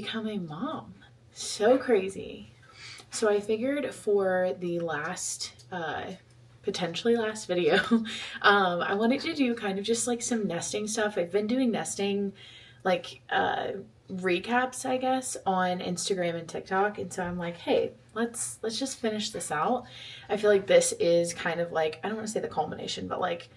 become a mom. So crazy. So I figured for the last, potentially last video, I wanted to do kind of just like some nesting stuff. I've been doing nesting, like, recaps, I guess, on Instagram and TikTok. And so I'm like, hey, let's just finish this out. I feel like this is kind of like, I don't want to say the culmination, but like,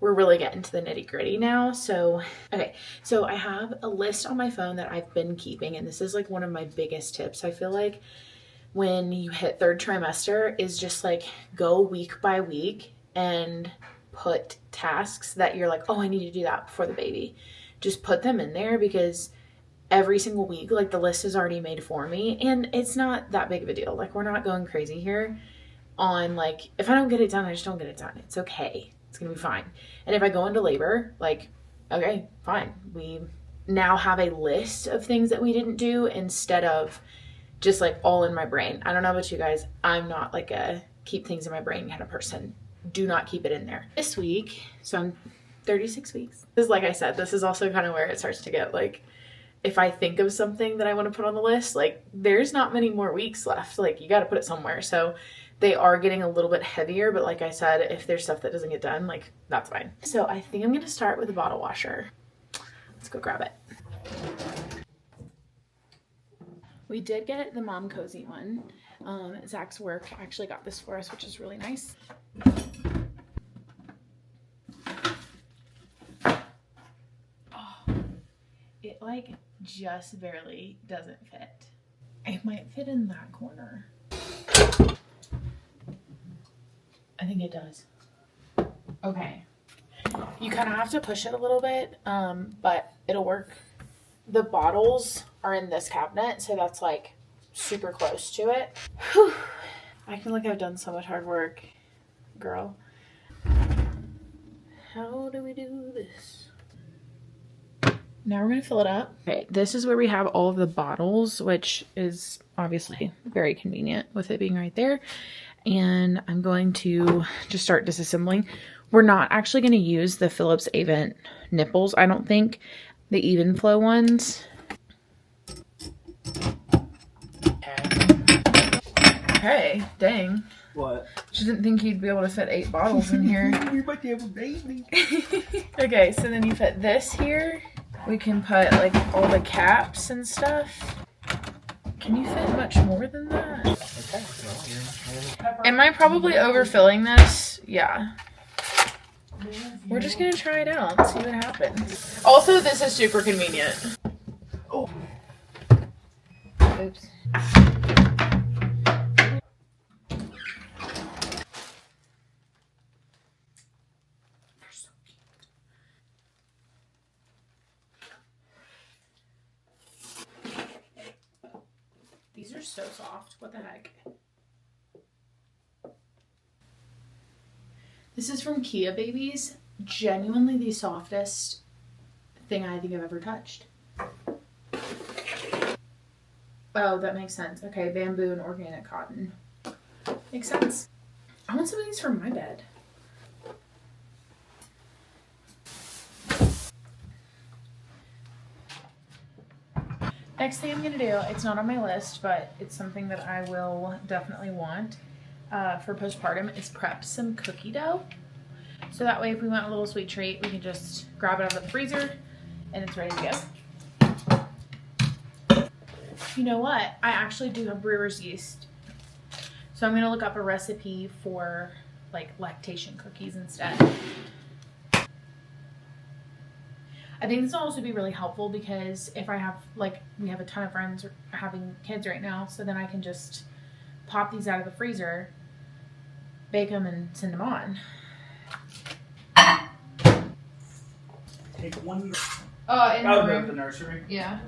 we're really getting to the nitty gritty now. So, okay. So I have a list on my phone that I've been keeping, and this is like one of my biggest tips. I feel like when you hit third trimester is just like go week by week and put tasks that you're like, oh, I need to do that before the baby. Just put them in there, because every single week, like, the list is already made for me, and it's not that big of a deal. Like, we're not going crazy here on like, if I don't get it done, I just don't get it done. It's okay. It's gonna be fine. And if I go into labor, like, okay, fine. We now have a list of things that we didn't do instead of just like all in my brain. I don't know about you guys. I'm not like a keep things in my brain kind of person. Do not keep it in there. This week, so I'm 36 weeks. This is, like I said, this is also kind of where it starts to get like, if I think of something that I want to put on the list, like, there's not many more weeks left. Like, you got to put it somewhere. So they are getting a little bit heavier, but like I said, if there's stuff that doesn't get done, like, that's fine. So I think I'm going to start with a bottle washer. Let's go grab it. We did get the Mom Cozy one. Zach's work actually got this for us, which is really nice. Oh, it like just barely doesn't fit. It might fit in that corner. I think it does. Okay. You kind of have to push it a little bit, but it'll work. The bottles are in this cabinet, so that's like super close to it. Whew. I feel like I've done so much hard work, girl. How do we do this? Now we're going to fill it up. Okay, this is where we have all of the bottles, which is obviously very convenient with it being right there. And I'm going to just start disassembling. We're not actually going to use the Philips Avent nipples, I don't think. The even flow ones. Hey, dang. What? She didn't think you'd be able to fit 8 bottles in here. We might be able to baby. Okay, so then you fit this here. We can put like all the caps and stuff. Can you fit much more than that? Am I probably overfilling this? Yeah. We're just gonna try it out and see what happens. Also, this is super convenient. Oh. Oops. These are so soft. What the heck? This is from Kia Babies. Genuinely the softest thing I think I've ever touched. Oh, that makes sense. Okay, bamboo and organic cotton. Makes sense. I want some of these for my bed. Next thing I'm going to do, it's not on my list, but it's something that I will definitely want for postpartum, is prep some cookie dough. So that way if we want a little sweet treat, we can just grab it out of the freezer and it's ready to go. You know what? I actually do have brewer's yeast. So I'm going to look up a recipe for like lactation cookies instead. I think this will also be really helpful because if I have, like, we have a ton of friends having kids right now, so then I can just pop these out of the freezer, bake them, and send them on. Take one. In the room. The nursery. Yeah.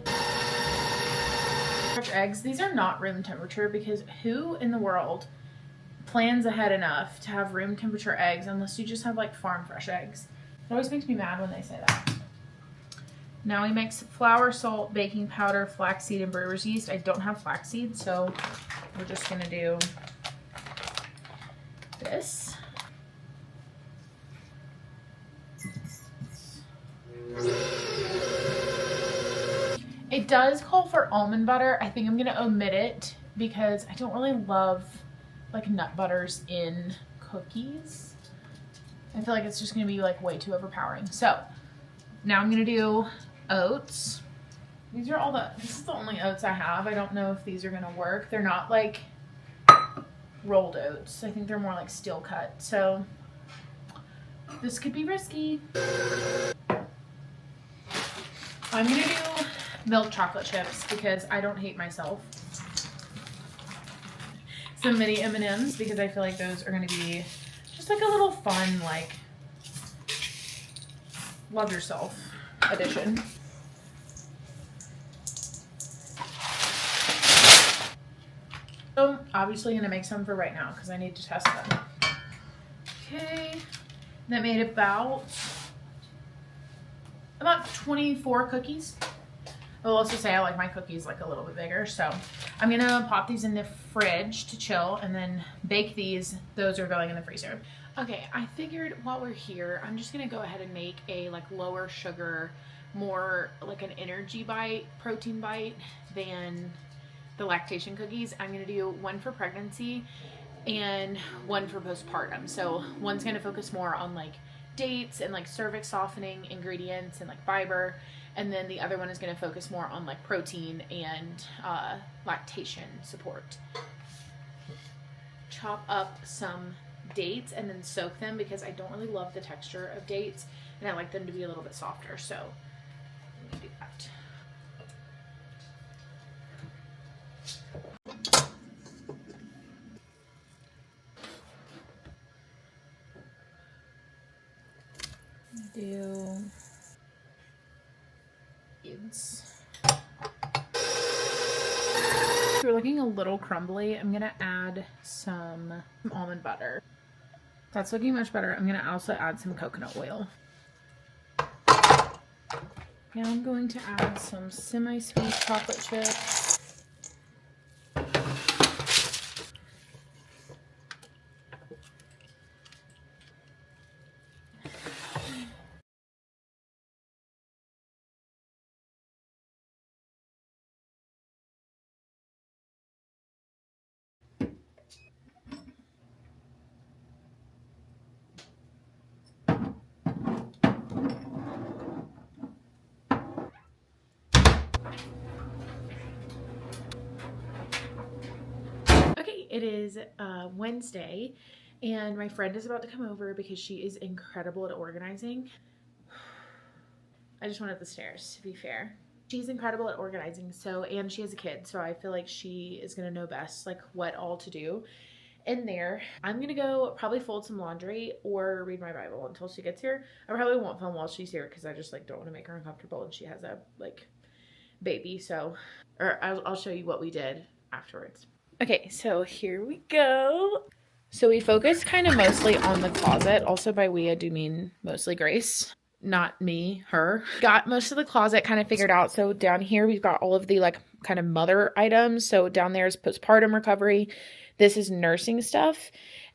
Fresh eggs. These are not room temperature because who in the world plans ahead enough to have room temperature eggs unless you just have like farm fresh eggs? It always makes me mad when they say that. Now we mix flour, salt, baking powder, flaxseed, and brewer's yeast. I don't have flaxseed, so we're just gonna do this. It It does call for almond butter. I think I'm going to omit it because I don't really love like nut butters in cookies. I feel like it's just going to be like way too overpowering. So now I'm going to do oats. This is the only oats I have. I don't know if these are going to work. They're not like rolled oats. I think they're more like steel cut. So this could be risky. I'm going to do milk chocolate chips because I don't hate myself. Some mini M&Ms because I feel like those are going to be just like a little fun, like love yourself edition. So obviously going to make some for right now because I need to test them. Okay, that made about 24 cookies. I will also say I like my cookies like a little bit bigger, so I'm gonna pop these in the fridge to chill and then bake these. Those are going in the freezer. Okay, I figured while we're here, I'm just gonna go ahead and make a like lower sugar, more like an energy bite, protein bite than the lactation cookies. I'm gonna do one for pregnancy and one for postpartum. So one's gonna focus more on like dates and like cervix softening ingredients and like fiber, and then the other one is going to focus more on like protein and lactation support. Chop up some dates and then soak them because I don't really love the texture of dates and I like them to be a little bit softer, so let me do that. Do eggs. They're looking a little crumbly. I'm gonna add some almond butter. That's looking much better. I'm gonna also add some coconut oil. Now I'm going to add some semi-sweet chocolate chips. It is Wednesday and my friend is about to come over because she is incredible at organizing. I just went up the stairs, to be fair. She's incredible at organizing, and she has a kid, so I feel like she is gonna know best like what all to do in there. I'm gonna go probably fold some laundry or read my Bible until she gets here. I probably won't film while she's here because I just like don't want to make her uncomfortable and she has a like baby, so I'll show you what we did afterwards. Okay, so here we go. So we focused kind of mostly on the closet. Also by we, I do mean mostly Grace, not me, her. Got most of the closet kind of figured out. So down here, we've got all of the like kind of mother items. So down there is postpartum recovery. This is nursing stuff.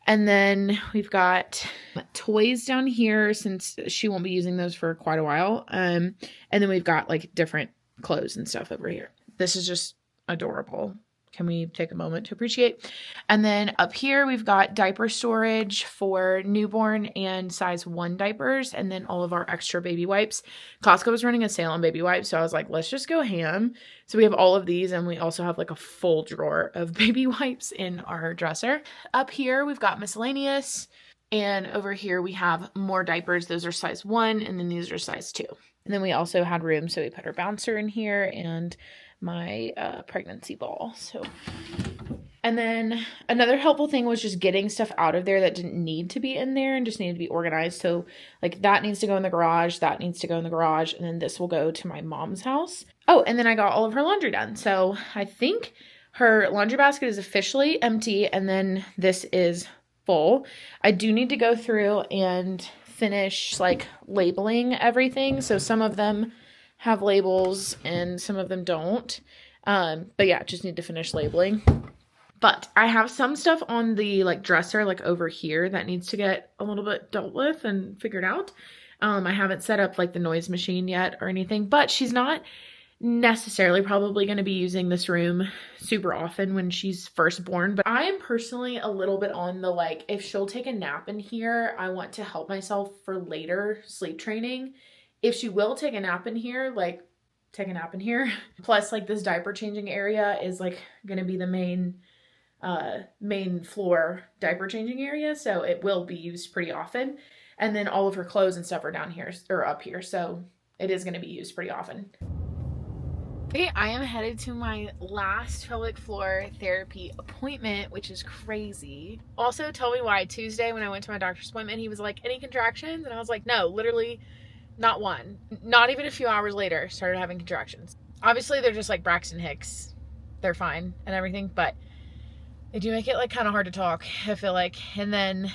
And then we've got toys down here since she won't be using those for quite a while. And then we've got like different clothes and stuff over here. This is just adorable. Can we take a moment to appreciate? And then up here, we've got diaper storage for newborn and size 1 diapers, and then all of our extra baby wipes. Costco was running a sale on baby wipes, so I was like, let's just go ham. So we have all of these, and we also have like a full drawer of baby wipes in our dresser. Up here, we've got miscellaneous, and over here, we have more diapers. Those are size 1, and then these are size 2. And then we also had room, so we put our bouncer in here, and my pregnancy ball. So, and then another helpful thing was just getting stuff out of there that didn't need to be in there and just needed to be organized. So like that needs to go in the garage, that needs to go in the garage, and then this will go to my mom's house. Oh, and then I got all of her laundry done. So I think her laundry basket is officially empty, and then this is full. I do need to go through and finish like labeling everything. So some of them have labels and some of them don't. But yeah, just need to finish labeling. But I have some stuff on the like dresser, like over here, that needs to get a little bit dealt with and figured out. I haven't set up like the noise machine yet or anything, but she's not necessarily probably going to be using this room super often when she's first born, but I am personally a little bit on the like, if she'll take a nap in here, I want to help myself for later sleep training. If she will take a nap in here, like take a nap in here. Plus like this diaper changing area is like going to be the main floor diaper changing area, so it will be used pretty often. And then all of her clothes and stuff are down here or up here, so it is going to be used pretty often. Okay, I am headed to my last pelvic floor therapy appointment, which is crazy. Also, tell me why Tuesday when I went to my doctor's appointment, he was like, any contractions? And I was like, no, literally not one. Not even a few hours later, started having contractions. Obviously, they're just like Braxton Hicks. They're fine and everything, but they do make it like kind of hard to talk, I feel like. And then,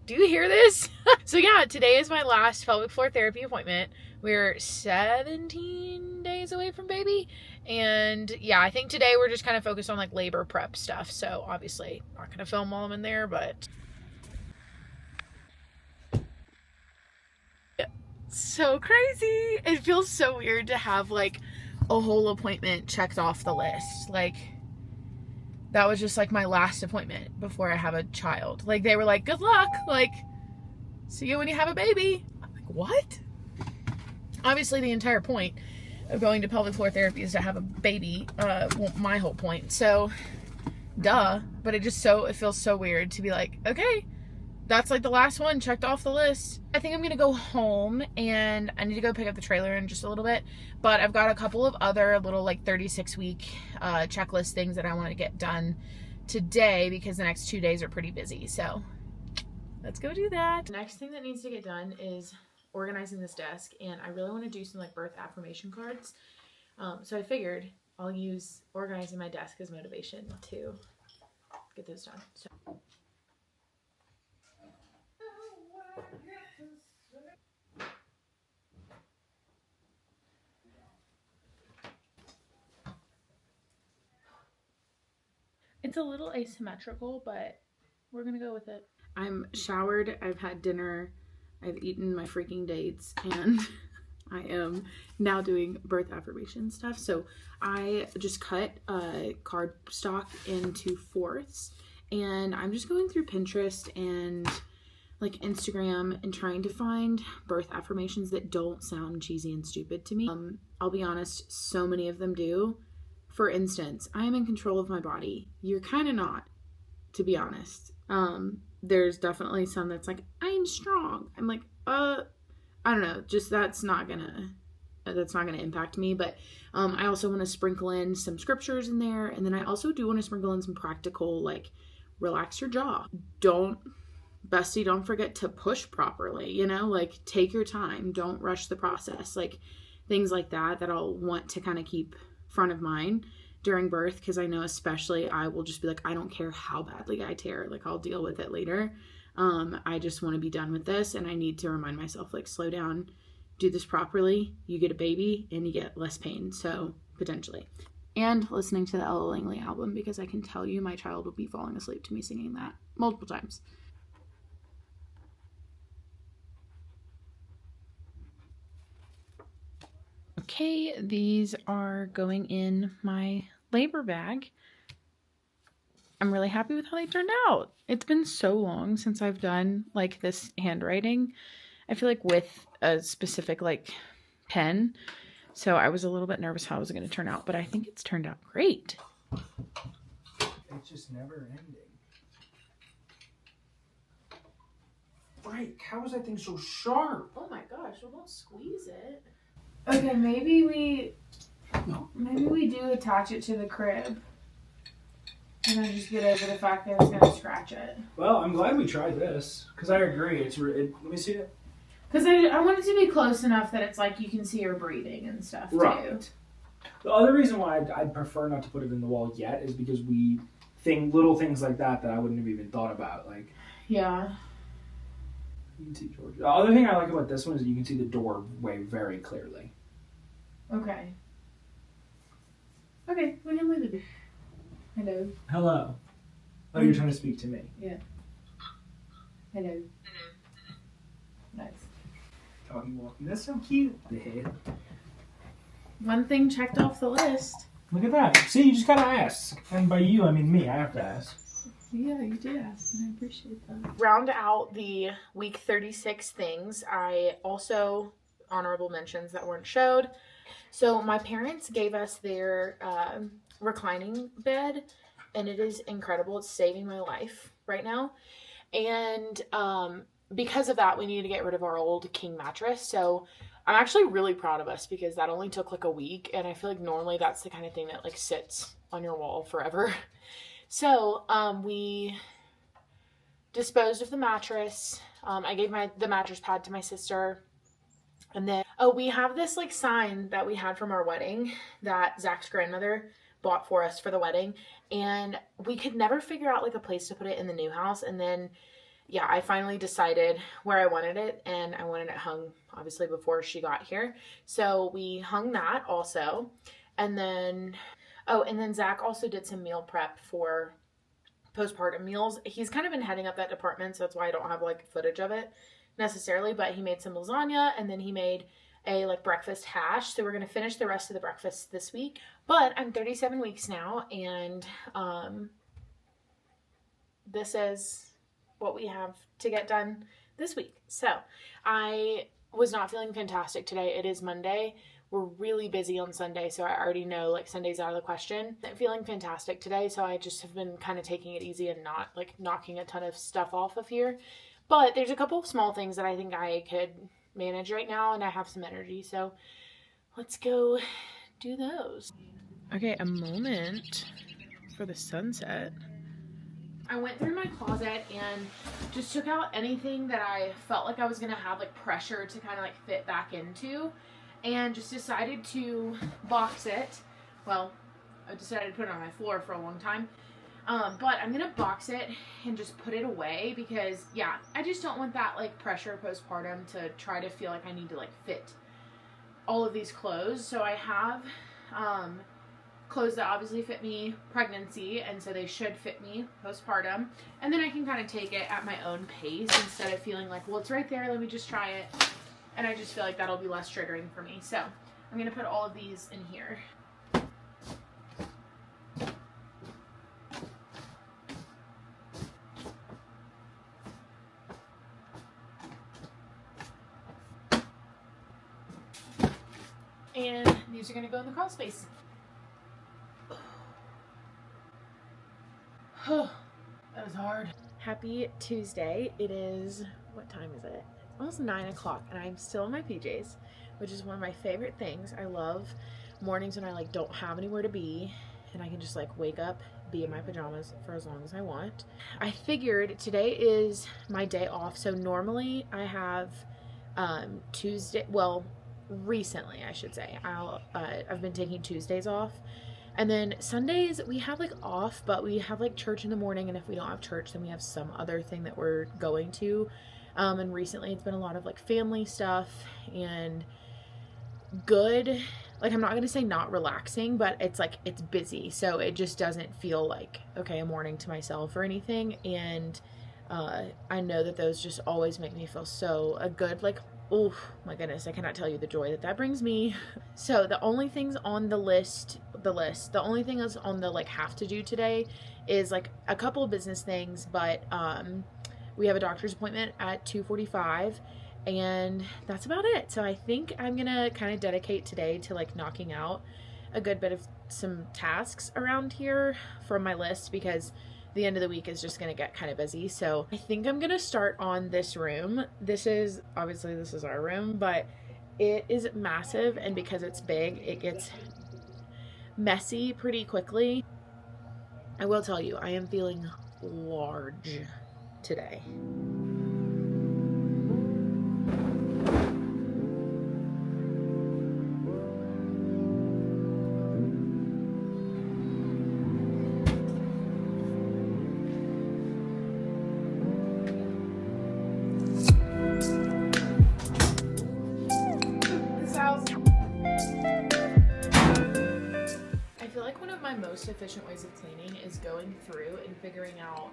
do you hear this? So yeah, today is my last pelvic floor therapy appointment. We're 17 days away from baby. And yeah, I think today we're just kind of focused on like labor prep stuff. So obviously not going to film while I'm in there, but so crazy. It feels so weird to have like a whole appointment checked off the list. Like that was just like my last appointment before I have a child. Like they were like, good luck. Like, see you when you have a baby. I'm like, what? Obviously the entire point of going to pelvic floor therapy is to have a baby. Well, my whole point. So, duh. But it feels so weird to be like, okay, that's like the last one checked off the list. I think I'm gonna go home and I need to go pick up the trailer in just a little bit. But I've got a couple of other little like 36-week checklist things that I want to get done today because the next 2 days are pretty busy. So let's go do that. The next thing that needs to get done is organizing this desk, and I really want to do some like birth affirmation cards. So I figured I'll use organizing my desk as motivation to get those done. So. It's a little asymmetrical, but we're gonna go with it. I'm showered, I've had dinner, I've eaten my freaking dates, and I am now doing birth affirmation stuff. So I just cut cardstock into fourths, and I'm just going through Pinterest and like Instagram and trying to find birth affirmations that don't sound cheesy and stupid to me. I'll be honest, so many of them do. For instance, I am in control of my body. You're kind of not, to be honest. There's definitely some that's like, I'm strong. I'm like, I don't know. Just that's not gonna impact me. But I also want to sprinkle in some scriptures in there. And then I also do want to sprinkle in some practical, like, relax your jaw. Bestie, don't forget to push properly, you know, like take your time. Don't rush the process. Like things like that I'll want to kind of keep front of mind during birth, because I know especially I will just be like, I don't care how badly I tear, like I'll deal with it later. I just want to be done with this, and I need to remind myself, like, slow down, do this properly. You get a baby and you get less pain, so potentially. And listening to the Ella Langley album, because I can tell you my child will be falling asleep to me singing that multiple times. Okay, these are going in my labor bag. I'm really happy with how they turned out. It's been so long since I've done like this handwriting. I feel like with a specific like pen. So I was a little bit nervous how it was going to turn out, but I think it's turned out great. It's just never ending. Right, how is that thing so sharp? Oh my gosh, well don't squeeze it. Okay, maybe we do attach it to the crib. And then just get over the fact that it's gonna scratch it. Well, I'm glad we tried this, because I agree. Let me see it. Because I want it to be close enough that it's like you can see her breathing and stuff too. The other reason why I'd prefer not to put it in the wall yet is because we think little things like that I wouldn't have even thought about. Like, yeah. You can see Georgia. The other thing I like about this one is that you can see the doorway very clearly. Okay. Okay, we can leave it. Hello. Hello. Oh, you're trying to speak to me. Yeah. Hello. Nice. Talking walking. That's so cute. The head. One thing checked off the list. Look at that. See, you just gotta ask. And by you, I mean me. I have to ask. Yeah, you did ask, and I appreciate that. Round out the week 36 things. I also, honorable mentions that weren't showed. So my parents gave us their reclining bed, and it is incredible. It's saving my life right now. And because of that, we need to get rid of our old king mattress. So I'm actually really proud of us because that only took like a week, and I feel like normally that's the kind of thing that like sits on your wall forever. So we disposed of the mattress. I gave the mattress pad to my sister. And then, we have this like sign that we had from our wedding that Zach's grandmother bought for us for the wedding. And we could never figure out like a place to put it in the new house. And then, yeah, I finally decided where I wanted it. And I wanted it hung, obviously, before she got here. So we hung that also. And then, and then Zach also did some meal prep for postpartum meals. He's kind of been heading up that department, so that's why I don't have like footage of it necessarily, but he made some lasagna, and then he made a like breakfast hash. So we're going to finish the rest of the breakfast this week. But I'm 37 weeks now, and this is what we have to get done this week. So I was not feeling fantastic today. It is Monday. We're really busy on Sunday, so I already know like Sunday's out of the question. I'm feeling fantastic today, so I just have been kind of taking it easy and not like knocking a ton of stuff off of here. But there's a couple of small things that I think I could manage right now, and I have some energy, so let's go do those. Okay, a moment for the sunset. I went through my closet and just took out anything that I felt like I was gonna have like pressure to kind of like fit back into, and just decided to box it. Well, I decided to put it on my floor for a long time. But I'm gonna box it and just put it away because, yeah, I just don't want that like pressure postpartum to try to feel like I need to like fit all of these clothes. So I have clothes that obviously fit me pregnancy, and so they should fit me postpartum. And then I can kind of take it at my own pace instead of feeling like, well, it's right there, let me just try it. And I just feel like that'll be less triggering for me. So I'm gonna put all of these in here. And these are going to go in the crawl space. That was hard. Happy Tuesday. It is, what time is it? It's almost 9 o'clock, and I'm still in my PJs, which is one of my favorite things. I love mornings when I like don't have anywhere to be, and I can just like wake up, be in my pajamas for as long as I want. I figured today is my day off, so normally I have Tuesday, well, recently I should say, I've been taking Tuesdays off, and then Sundays we have like off, but we have like church in the morning, and if we don't have church then we have some other thing that we're going to, and recently it's been a lot of like family stuff and good, like I'm not gonna say not relaxing, but it's like it's busy, so it just doesn't feel like okay, a morning to myself or anything. And I know that those just always make me feel so a good, like, oh my goodness, I cannot tell you the joy that brings me. So the only things on the only thing that's on the like have to do today is like a couple of business things, but we have a doctor's appointment at 2:45, and that's about it. So I think I'm gonna kind of dedicate today to like knocking out a good bit of some tasks around here from my list, because the end of the week is just going to get kind of busy. So I think I'm going to start on this room. This is our room, but it is massive, and because it's big, it gets messy pretty quickly. I will tell you, I am feeling large today. Most efficient ways of cleaning is going through and figuring out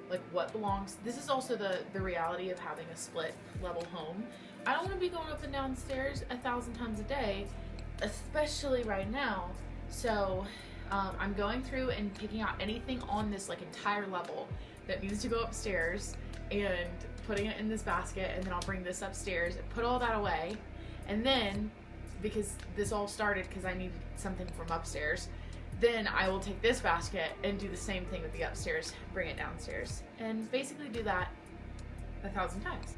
like what belongs. This is also the reality of having a split level home. I don't want to be going up and downstairs 1,000 times a day especially right now. So I'm going through and picking out anything on this like entire level that needs to go upstairs and putting it in this basket, and then I'll bring this upstairs and put all that away. And then, because this all started because I needed something from upstairs, then I will take this basket and do the same thing with the upstairs, bring it downstairs, and basically do that 1,000 times.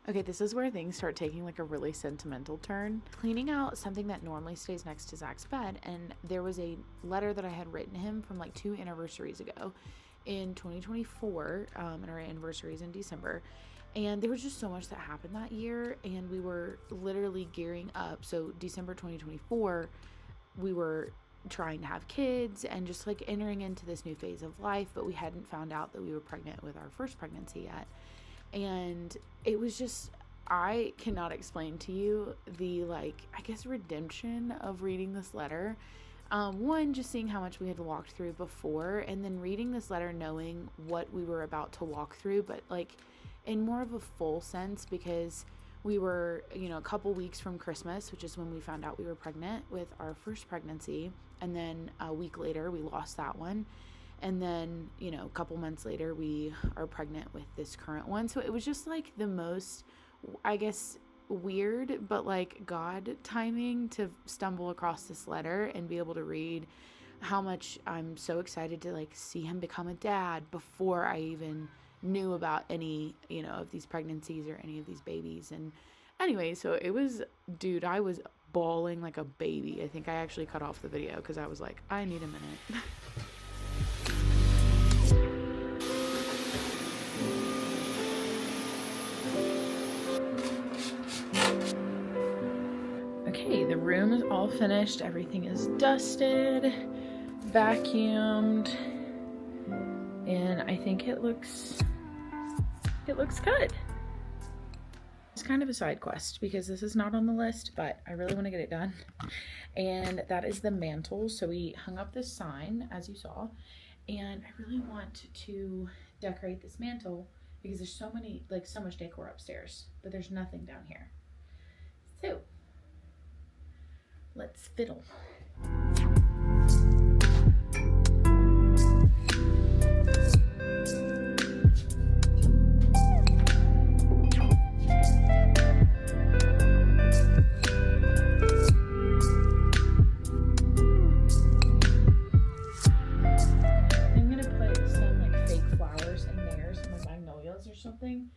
Okay, this is where things start taking like a really sentimental turn. Cleaning out something that normally stays next to Zach's bed, and there was a letter that I had written him from like 2 anniversaries ago in 2024, and our anniversary is in December. And there was just so much that happened that year, and we were literally gearing up. So December 2024, we were trying to have kids and just like entering into this new phase of life, but we hadn't found out that we were pregnant with our first pregnancy yet. And it was just, I cannot explain to you the, like, I guess redemption of reading this letter. One, just seeing how much we had walked through before, and then reading this letter knowing what we were about to walk through, but like in more of a full sense, because we were, a couple weeks from Christmas, which is when we found out we were pregnant with our first pregnancy. And then a week later, we lost that one. And then, a couple months later, we are pregnant with this current one. So it was just like the most, I guess, weird, but like God timing to stumble across this letter and be able to read how much I'm so excited to like see him become a dad before I even knew about any, of these pregnancies or any of these babies. And anyway, so it was, dude, I was bawling like a baby. I think I actually cut off the video because I was like, I need a minute. Okay, the room is all finished. Everything is dusted, vacuumed, and I think it looks good. It's kind of a side quest because this is not on the list, but I really want to get it done. And that is the mantle. So we hung up this sign, as you saw, and I really want to decorate this mantle because there's so much decor upstairs, but there's nothing down here. So let's fiddle. Something.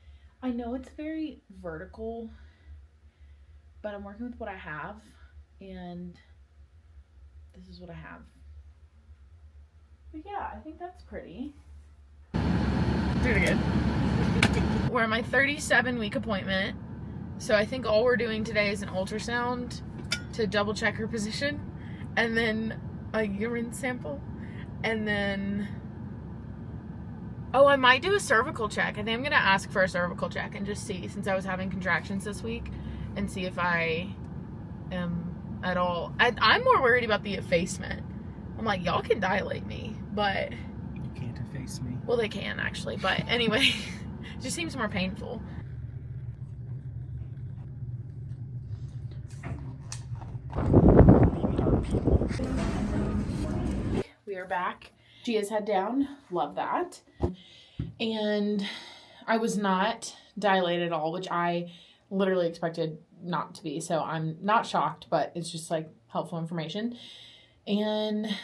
I know it's very vertical, but I'm working with what I have, and this is what I have. But yeah, I think that's pretty. Do it again. We're at my 37-week appointment, so I think all we're doing today is an ultrasound to double check her position, and then a urine sample, and then I might do a cervical check. I think I'm going to ask for a cervical check and just see, since I was having contractions this week, and see if I am at all. I'm more worried about the effacement. I'm like, y'all can dilate me, but you can't efface me. Well, they can actually, but anyway, it just seems more painful. We are back. She is head down. Love that. And I was not dilated at all, which I literally expected not to be. So I'm not shocked, but it's just like helpful information. And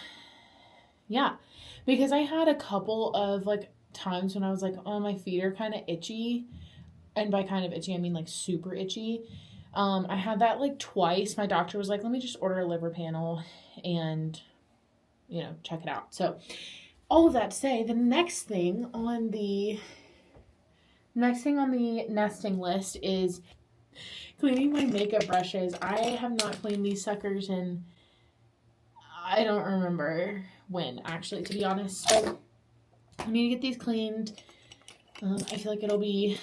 yeah, because I had a couple of like times when I was like, oh, my feet are kind of itchy. And by kind of itchy, I mean like super itchy. I had that like twice. My doctor was like, let me just order a liver panel and, check it out. So all of that to say, the next thing on the nesting list is cleaning my makeup brushes. I have not cleaned these suckers in, I don't remember when, actually, to be honest. So I need to get these cleaned. I feel like it'll be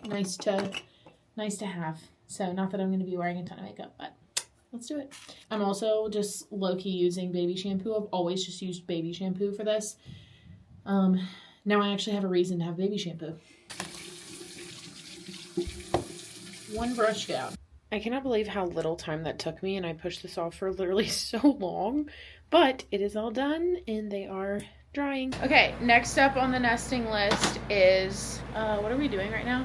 nice to have. So not that I'm going to be wearing a ton of makeup, but let's do it. I'm also just low-key using baby shampoo. I've always just used baby shampoo for this. Now I actually have a reason to have baby shampoo. One brush down. I cannot believe how little time that took me, and I pushed this off for literally so long, but it is all done and they are drying. Okay, next up on the nesting list is, what are we doing right now?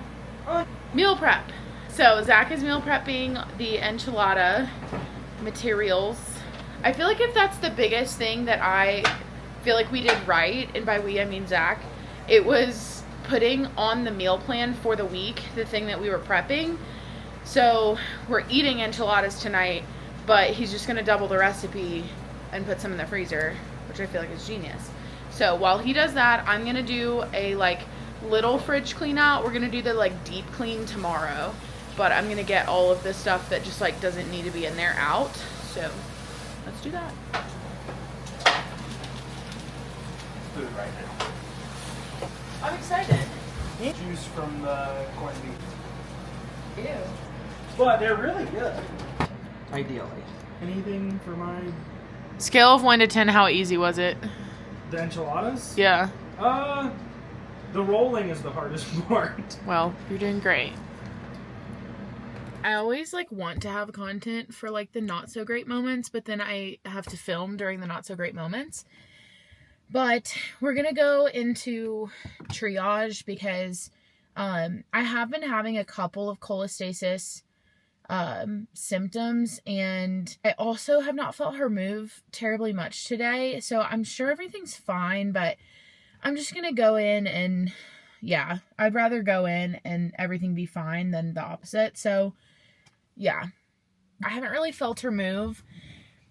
Meal prep. So Zach is meal prepping the enchilada materials. I feel like if that's the biggest thing that I feel like we did right, and by we I mean Zach, it was putting on the meal plan for the week the thing that we were prepping. So we're eating enchiladas tonight, but he's just gonna double the recipe and put some in the freezer, which I feel like is genius. So while he does that, I'm gonna do a like little fridge clean out. We're gonna do the like deep clean tomorrow, but I'm gonna get all of the stuff that just like doesn't need to be in there out. So let's do that. Food right now. I'm excited. Juice from the corned beef. Ew. But they're really good. Ideally. Anything for my... Scale of 1 to 10, how easy was it? The enchiladas? Yeah. The rolling is the hardest part. Well, you're doing great. I always like want to have content for like the not so great moments, but then I have to film during the not so great moments. But we're gonna go into triage because I have been having a couple of cholestasis symptoms, and I also have not felt her move terribly much today. So I'm sure everything's fine, but I'm just gonna go in and yeah, I'd rather go in and everything be fine than the opposite. So yeah, I haven't really felt her move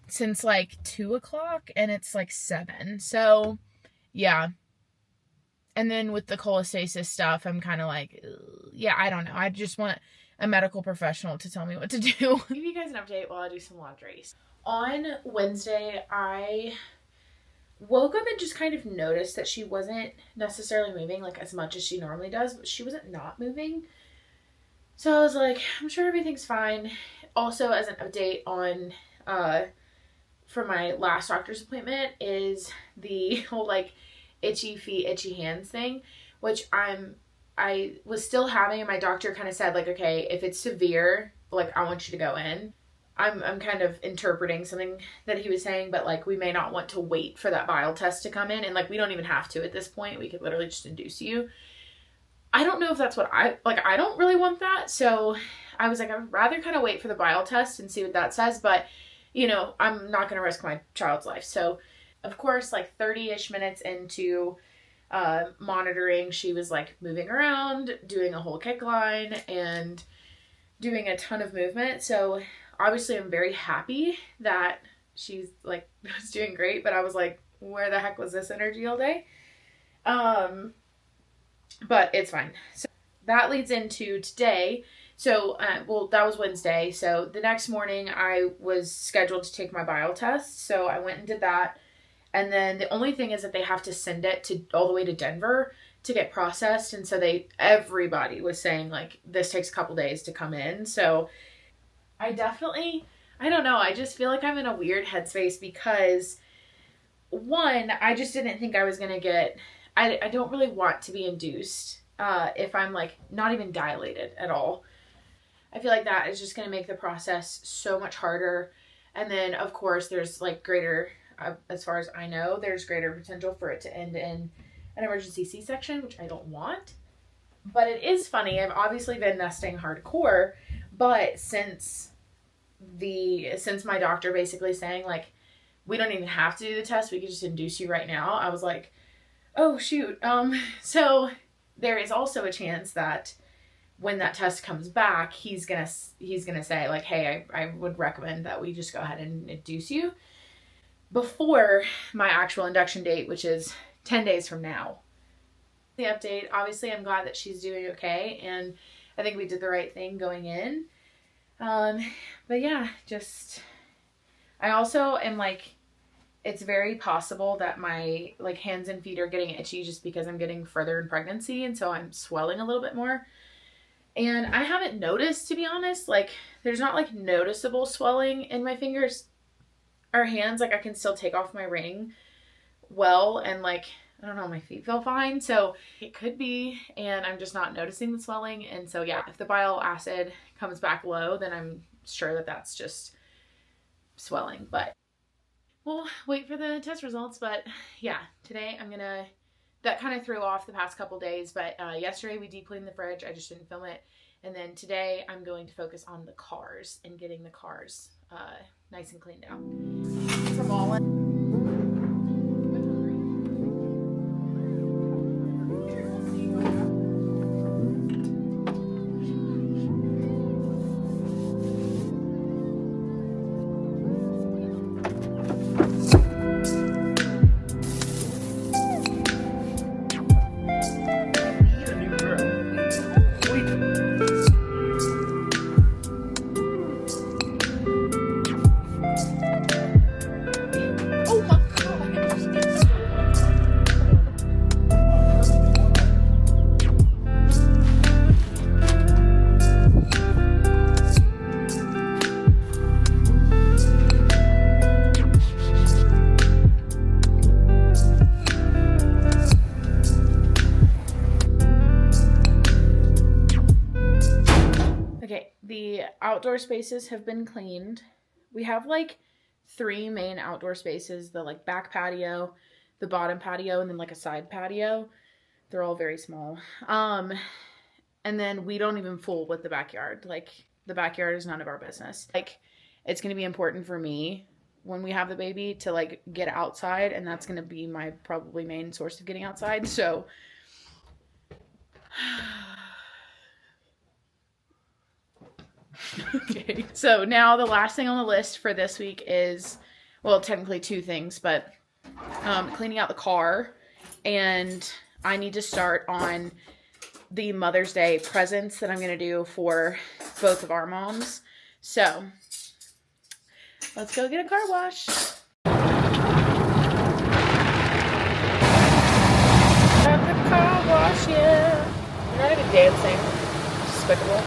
since like 2 o'clock and it's like 7. So yeah. And then with the cholestasis stuff, I'm kind of like, yeah, I don't know. I just want a medical professional to tell me what to do. I'll give you guys an update while I do some laundry. On Wednesday, I woke up and just kind of noticed that she wasn't necessarily moving like as much as she normally does, but she wasn't not moving. So I was like, I'm sure everything's fine. Also, as an update on, for my last doctor's appointment is the whole like itchy feet, itchy hands thing, which I was still having, and my doctor kind of said like, okay, if it's severe, like I want you to go in. I'm kind of interpreting something that he was saying, but like we may not want to wait for that bile test to come in, and like we don't even have to at this point. We could literally just induce you. I don't know if that's what I don't really want that. So I was like, I'd rather kind of wait for the bile test and see what that says, but you know, I'm not going to risk my child's life. So of course, like 30-ish minutes into monitoring, she was like moving around, doing a whole kick line and doing a ton of movement. So obviously I'm very happy that she's like was doing great, but I was like, where the heck was this energy all day? But it's fine. So that leads into today. So, well, that was Wednesday. So the next morning I was scheduled to take my bile test. So I went and did that. And then the only thing is that they have to send it to all the way to Denver to get processed. And so everybody was saying like, this takes a couple days to come in. So I don't know. I just feel like I'm in a weird headspace because one, I just didn't think I was going to get, I don't really want to be induced if I'm like not even dilated at all. I feel like that is just going to make the process so much harder. And then of course there's like greater, as far as I know, there's greater potential for it to end in an emergency C-section, which I don't want. But it is funny. I've obviously been nesting hardcore, but since my doctor basically saying like, we don't even have to do the test, we could just induce you right now, I was like, oh shoot. So there is also a chance that when that test comes back, he's gonna say like, hey, I would recommend that we just go ahead and induce you before my actual induction date, which is 10 days from now. The update, obviously I'm glad that she's doing okay, and I think we did the right thing going in. But yeah, I also am like it's very possible that my like hands and feet are getting itchy just because I'm getting further in pregnancy, and so I'm swelling a little bit more. And I haven't noticed, to be honest, like there's not like noticeable swelling in my fingers or hands. Like I can still take off my ring well, and like I don't know, my feet feel fine, so it could be, and I'm just not noticing the swelling. And so yeah, if the bile acid comes back low, then I'm sure that that's just swelling. But we'll wait for the test results. But yeah, today that kind of threw off the past couple days, but yesterday we deep cleaned the fridge. I just didn't film it. And then today I'm going to focus on the cars and getting the cars nice and cleaned out. From all the outdoor spaces have been cleaned. We have like 3 main outdoor spaces, the like back patio, the bottom patio, and then like a side patio. They're all very small. And then we don't even fool with the backyard. Like the backyard is none of our business. Like it's going to be important for me when we have the baby to like get outside, and that's going to be my probably main source of getting outside. So okay, so now the last thing on the list for this week is, well, technically 2 things, but cleaning out the car, and I need to start on the Mother's Day presents that I'm going to do for both of our moms. So let's go get a car wash. At the car wash, yeah. You're not even dancing. Despicable.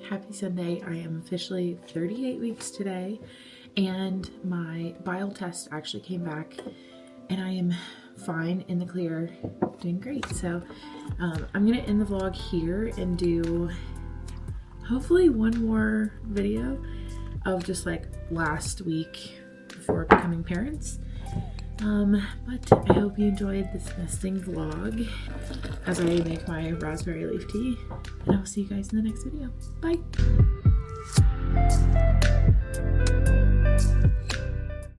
Happy Sunday. I am officially 38 weeks today, and my bile test actually came back, and I am fine, in the clear, doing great. So I'm gonna end the vlog here and do hopefully one more video of just like last week before becoming parents. But I hope you enjoyed this nesting vlog as I make my raspberry leaf tea, and I'll see you guys in the next video. Bye!